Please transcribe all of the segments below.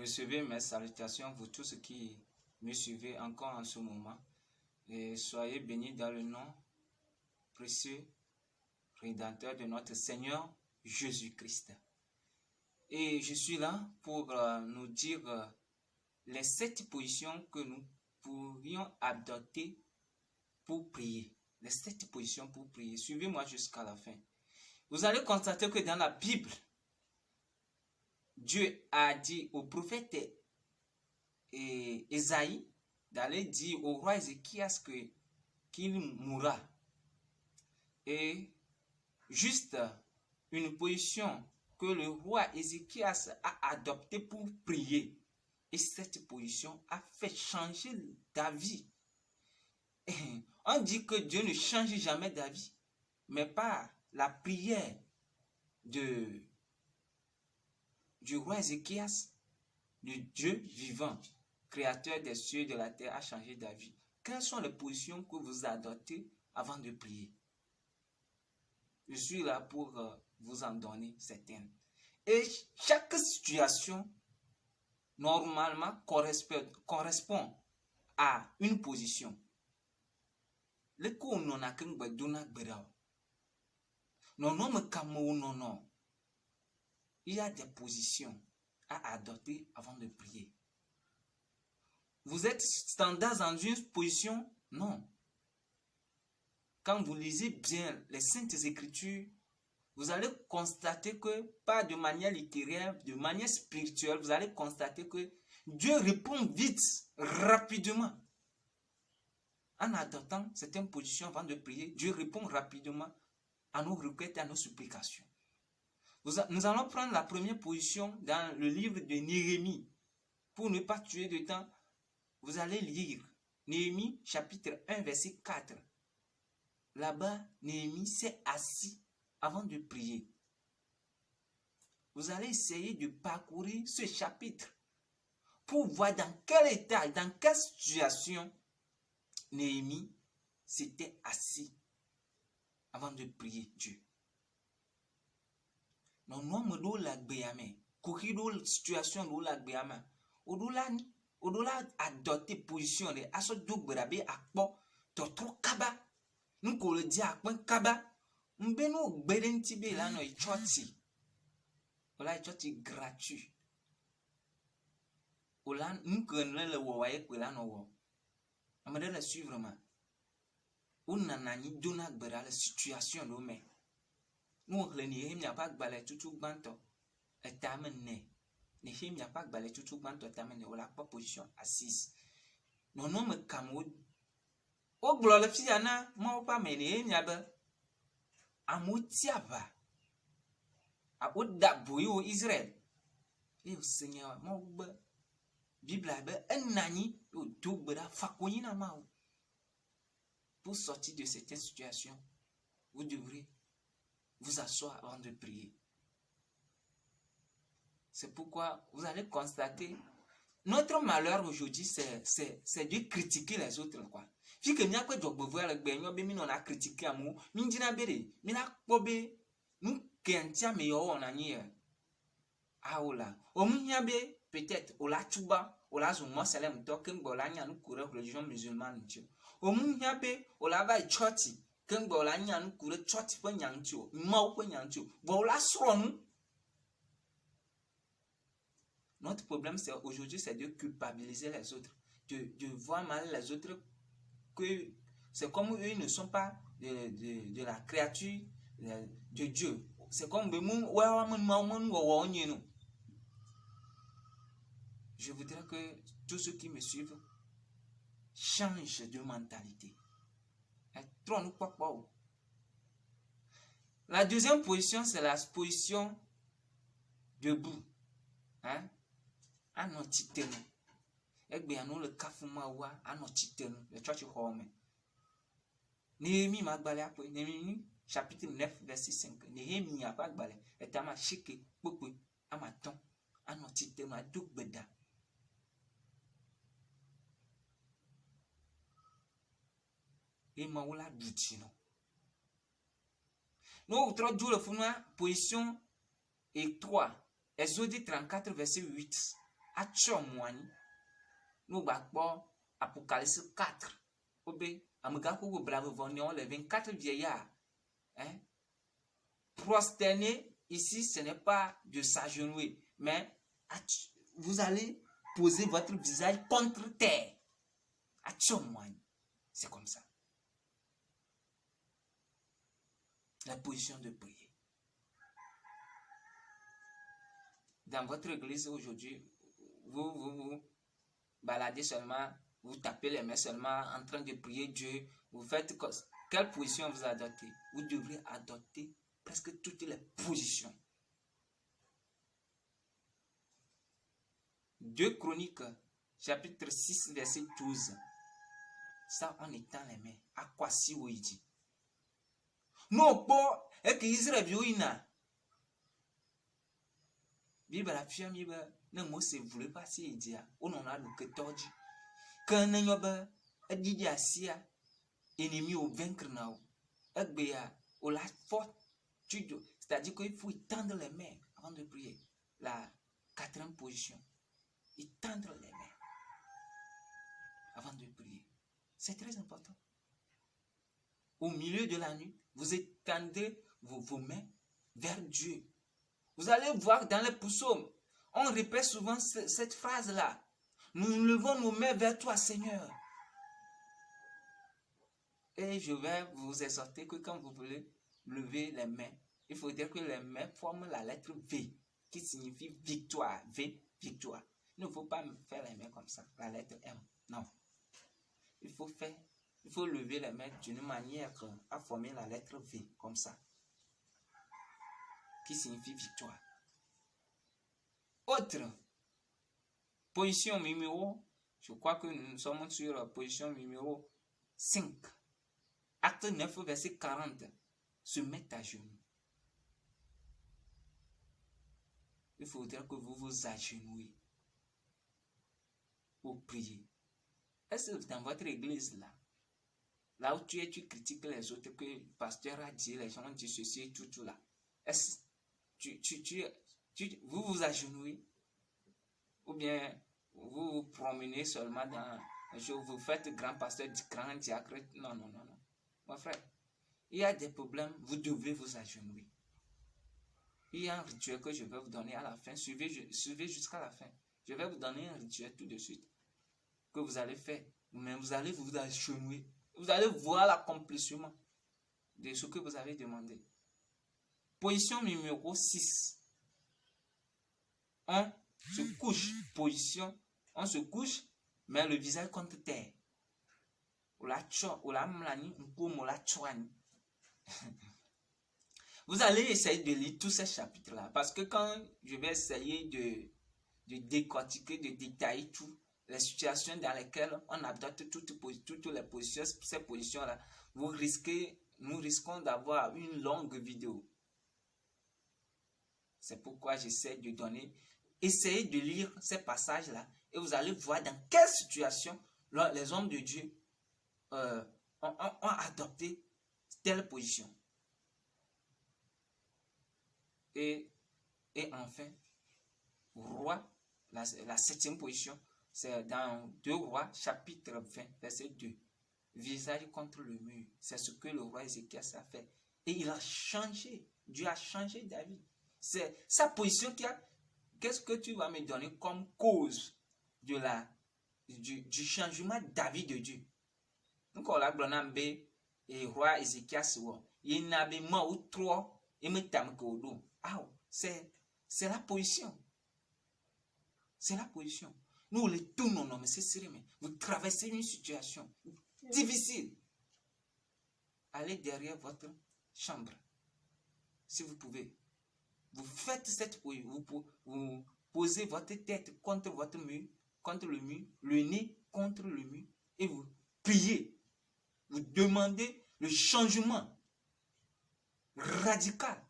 Recevez mes salutations, vous tous qui me suivez encore en ce moment. Et soyez bénis dans le nom précieux, rédempteur de notre Seigneur Jésus-Christ. Et je suis là pour nous dire les 7 positions que nous pourrions adopter pour prier. Les 7 positions pour prier. Suivez-moi jusqu'à la fin. Vous allez constater que dans la Bible, Dieu a dit au prophète Ésaïe d'aller dire au roi Ézéchias qu'il mourra. Et juste une position que le roi Ézéchias a adoptée pour prier. Et cette position a fait changer d'avis. On dit que Dieu ne change jamais d'avis, mais par la prière du roi Ézéchias, le Dieu vivant, créateur des cieux et de la terre, a changé d'avis. Quelles sont les positions que vous adoptez avant de prier? Je suis là pour vous en donner certaines. Et chaque situation, normalement, correspond à une position. Le coup non a qu'un beduna bedao. Non, non. Il y a des positions à adopter avant de prier. Vous êtes standard dans une position? Non. Quand vous lisez bien les Saintes Écritures, vous allez constater que, pas de manière littéraire, de manière spirituelle, vous allez constater que Dieu répond vite, rapidement. En adoptant certaines positions avant de prier, Dieu répond rapidement à nos requêtes et à nos supplications. Nous allons prendre la première position dans le livre de Néhémie. Pour ne pas tuer de temps, vous allez lire Néhémie chapitre 1 verset 4. Là-bas, Néhémie s'est assis avant de prier. Vous allez essayer de parcourir ce chapitre pour voir dans quel état, dans quelle situation Néhémie s'était assis avant de prier Dieu. Non, non, me do la béame. Courir situation do la béame. Au-delà adopter position de aso do brabe akpo to tro kaba. Nous ko le dia akpo kaba. Mbeno gbedenti be la no ichoti. Ola ichoti gratuit. Ola nous ko le wo wa e la no wo. Amade la suivre ma. Una nani dona gbera la situation do me. Nous le ni n'y a pas balé tout banto. Et tamene. Ni n'y a pas balé tout banto tamene ola pas position assise. Non non me kamo. O glo le fi ana mo pa me ni n'y a ba. Amotiaba. A o da boy o Israël. Et au Seigneur mo ba Bible ba enani o do gbera fakoyi na ma. Pour sortir de cette situation, vous devrez vous asseoir avant de prier. C'est pourquoi vous allez constater, notre malheur aujourd'hui, c'est de critiquer les autres, quoi. Si que nous on a critiqué à nous, nous peut-être, on l'a tuba, on l'a zoomé, c'est le temps que nous avons couru religion musulmane. On l'a va choti. Quand on a un coureur choti pour nyancho, mau pour nyancho, voilà son. Notre problème, c'est aujourd'hui, c'est de culpabiliser les autres, de voir mal les autres, que c'est comme eux ne sont pas de la créature de Dieu. C'est comme je voudrais que tous ceux qui me suivent changent de mentalité. La deuxième position, c'est la position debout. Hein? Anotitenu. Egbeano le kafumawa anotitenu. Le church home. Néhémie magbale apwe. Néhémie chapitre 9 verset 5. Néhémie a pas gbale. Et ama chike pokwe amaton anotitenu adugbeda. Et maoula doutino. Nous avons le fond position et 3. Exode 34 verset 8. Atchomwani. Nous bakbo Apocalypse 4. Obé, amegako bravo vonion les 24 vieillards. Hein? Prosterner ici, ce n'est pas de s'agenouiller, mais vous allez poser votre visage contre terre. Atchomwani. C'est comme ça. La position de prière. Dans votre église aujourd'hui, vous baladez seulement, vous tapez les mains seulement en train de prier Dieu. Vous faites quelle position vous adoptez? Vous devrez adopter presque toutes les positions. 2 Chroniques, chapitre 6, verset 12. Ça, on étend les mains. À quoi si vous dit? Non, pas, et que Israël vioina. Bible la fiam yiba na Mose voulait passer idia. On en a le que tordu. Quand n'a yoba a dit asia ennemi au vaincre nao. Agbea au la fortitude. C'est-à-dire qu'il faut étendre les mains avant de prier. La 4e position. Étendre les mains avant de prier. C'est très important. Au milieu de la nuit, vous étendez vos mains vers Dieu. Vous allez voir dans les psaumes, on répète souvent cette phrase-là. Nous levons nos mains vers toi, Seigneur. Et je vais vous exhorter que quand vous voulez lever les mains, il faut dire que les mains forment la lettre V, qui signifie victoire. V, victoire. Il ne faut pas faire les mains comme ça, la lettre M. Non. Il faut lever les mains d'une manière à former la lettre V, comme ça, qui signifie victoire. Autre position numéro, je crois que nous sommes sur la position numéro 5. Acte 9, verset 40. Se mettre à genoux. Il faudrait que vous vous agenouillez pour prier. Est-ce que dans votre église là où tu es, tu critiques les autres, que le pasteur a dit, les gens ont dit ceci et tout là. Est-ce que vous vous agenouillez? Ou bien vous vous promenez seulement vous faites grand pasteur, grand diacre? Non. Mon frère, il y a des problèmes, vous devez vous agenouiller. Il y a un rituel que je vais vous donner à la fin. Suivez jusqu'à la fin. Je vais vous donner un rituel tout de suite que vous allez faire. Mais vous allez vous agenouiller. Vous allez voir l'accomplissement de ce que vous avez demandé. Position numéro 6. On se couche. On se couche, mais le visage contre terre. Vous allez essayer de lire tous ces chapitres-là. Parce que quand je vais essayer de décortiquer, de détailler tout, les situations dans lesquelles on adopte toutes les positions, ces positions-là, nous risquons d'avoir une longue vidéo. C'est pourquoi j'essaie de donner, essayez de lire ces passages-là et vous allez voir dans quelle situation les hommes de Dieu ont adopté telle position. Et enfin, roi, la 7e position, c'est dans 2 Rois, chapitre 20, verset 2. Visage contre le mur. C'est ce que le roi Ézéchias a fait. Et il a changé. Dieu a changé David. C'est sa position qui a... Qu'est-ce que tu vas me donner comme cause du changement David de Dieu? Donc, on a blonambé et roi Ézéchias. Il n'a pas moins ou 3 et me tam kodo. Ah, c'est la position. C'est la position. Nous les tournons, non, mais c'est sérieux. Mais vous traversez une situation difficile. Allez derrière votre chambre. Si vous pouvez. Vous faites cette position. Vous posez votre tête contre votre mur, contre le mur, le nez contre le mur, et vous priez. Vous demandez le changement radical.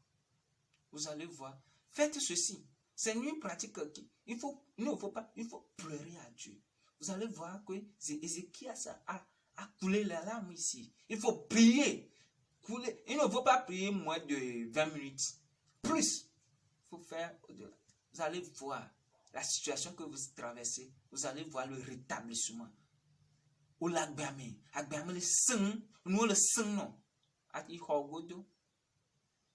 Vous allez voir. Faites ceci. C'est une pratique qui... Il faut pleurer à Dieu. Vous allez voir que Ézéchias a coulé la larme ici. Il faut prier. Il ne faut pas prier moins de 20 minutes. Plus. Il faut faire au-delà. Vous allez voir. la situation que vous traversez, vous allez voir le rétablissement. Ou l'agbame le sang, nous le sang non. Ati hogodo,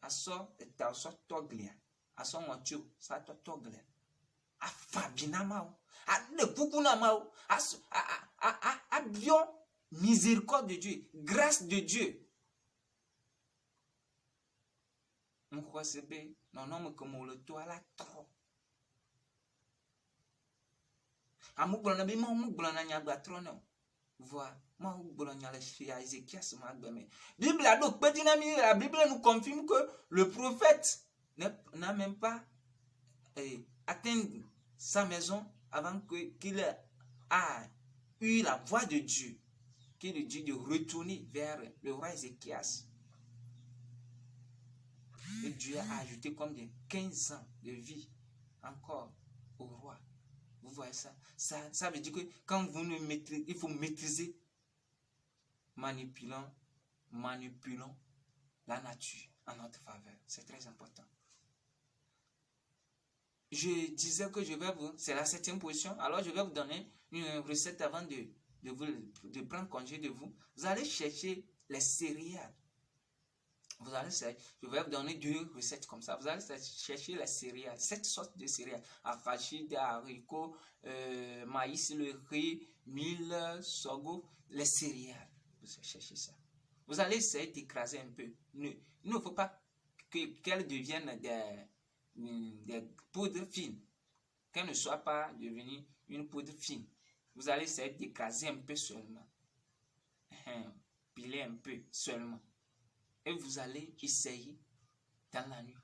aso eta so toglia, aso mocho sa to toglia. A fabina mao, a de pukuna mao, a bien miséricorde de Dieu, grâce de Dieu. On croit c'est non non mais comme le toit là trop. Amu blana be mo blana nya gba trop non. Voilà, moi blana la chez Ézéchias ma gbeme. Bible a donc petit ami, la Bible nous confirme que le prophète n'a même pas atteint sa maison avant qu'il a eu la voix de Dieu, qui lui dit de retourner vers le roi Ézéchias. Et Dieu a ajouté combien? 15 ans de vie encore au roi. Vous voyez ça? Ça veut dire que quand vous ne maîtrisez, il faut maîtriser, manipulons la nature en notre faveur. C'est très important. Je disais que je vais vous, c'est la 7e position, alors je vais vous donner une recette avant de prendre congé de vous. Vous allez chercher les céréales. Je vais vous donner 2 recettes comme ça. Vous allez chercher les céréales, 7 sortes de céréales. Arachide, haricots, maïs, le riz, mil, sorgho, les céréales. Vous allez chercher ça. Vous allez essayer d'écraser un peu. Il ne faut pas qu'elles deviennent des poudres fines. Qu'elles ne soient pas devenues une poudre fine. Vous allez essayer d'écraser un peu seulement. Piler un peu seulement. Et vous allez essayer dans la nuit.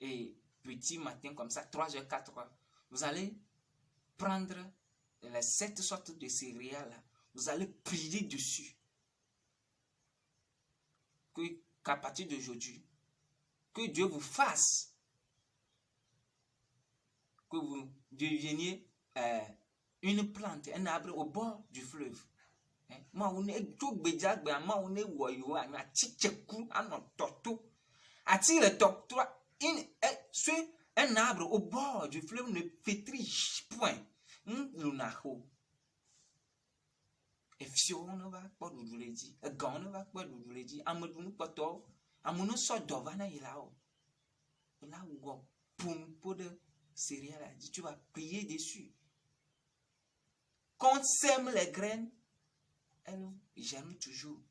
Et petit matin comme ça, 3h, 4h, vous allez prendre les 7 sortes de céréales là. Vous allez prier dessus. Qu'à partir d'aujourd'hui, que Dieu vous fasse que vous deveniez une plante, un arbre au bord du fleuve. Moi, on est tout bédia, moi, on est woyo, on a titchekou, on a toto. Attire le toto, un arbre au bord du fleuve ne pétrit point. Lunaho. Et fio ne va pas nous le dire, gant ne va pas nous le dire, amadou pas tort, amono sort d'ovana ilao. Là où pour de céréales, tu vas prier dessus. Quand on sème les graines, elles germent toujours.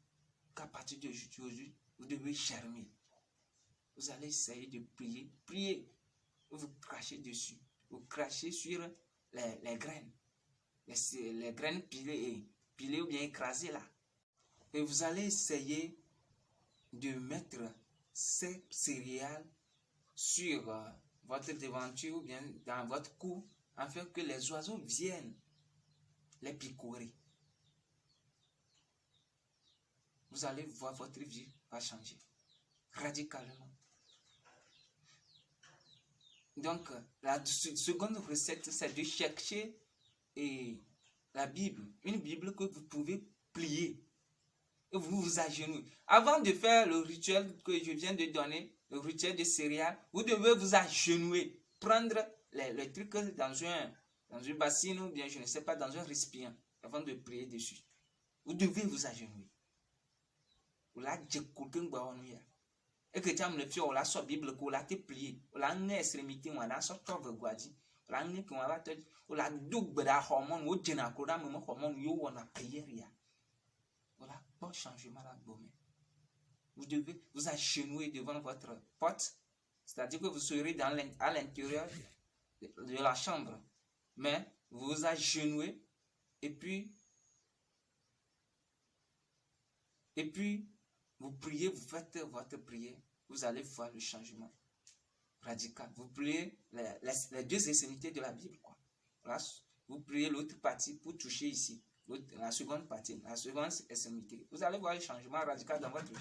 Qu'à partir d'aujourd'hui, vous devez germer. Vous allez essayer de prier. Priez. Vous crachez dessus. Vous crachez sur les graines. Les graines pilées ou bien écrasées là. Et vous allez essayer de mettre ces céréales sur votre devanture ou bien dans votre cou afin que les oiseaux viennent les picorer. Vous allez voir votre vie va changer radicalement. Donc, la seconde recette, c'est de chercher la Bible, une Bible que vous pouvez plier et vous vous agenouillez. Avant de faire le rituel que je viens de donner, le rituel de céréales, vous devez vous agenouiller, prendre les trucs dans une bassine ou bien, je ne sais pas, dans un récipient avant de prier dessus. Vous devez vous agenouiller. Vous l'avez dit et que tu as le fier, on l'a sur Bible, on l'a plié, on l'a une extrémité, on l'a sur top guadi, on l'a une qui on l'a double hormone, ou généralement, même hormone, on a prié rien. Voilà, bon changement là, vous devez vous agenouiller devant votre porte, c'est-à-dire que vous serez à l'intérieur de la chambre, mais vous vous agenouillez et puis vous priez, vous faites votre prière, vous allez voir le changement radical. Vous priez les 2 extrémités de la Bible, quoi. Là, vous priez l'autre partie pour toucher ici, la seconde partie, la seconde extrémité. Vous allez voir le changement radical dans votre vie.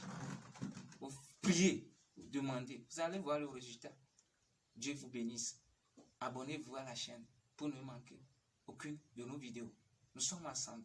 Vous priez, vous demandez, vous allez voir le résultat. Dieu vous bénisse. Abonnez-vous à la chaîne pour ne manquer aucune de nos vidéos. Nous sommes ensemble.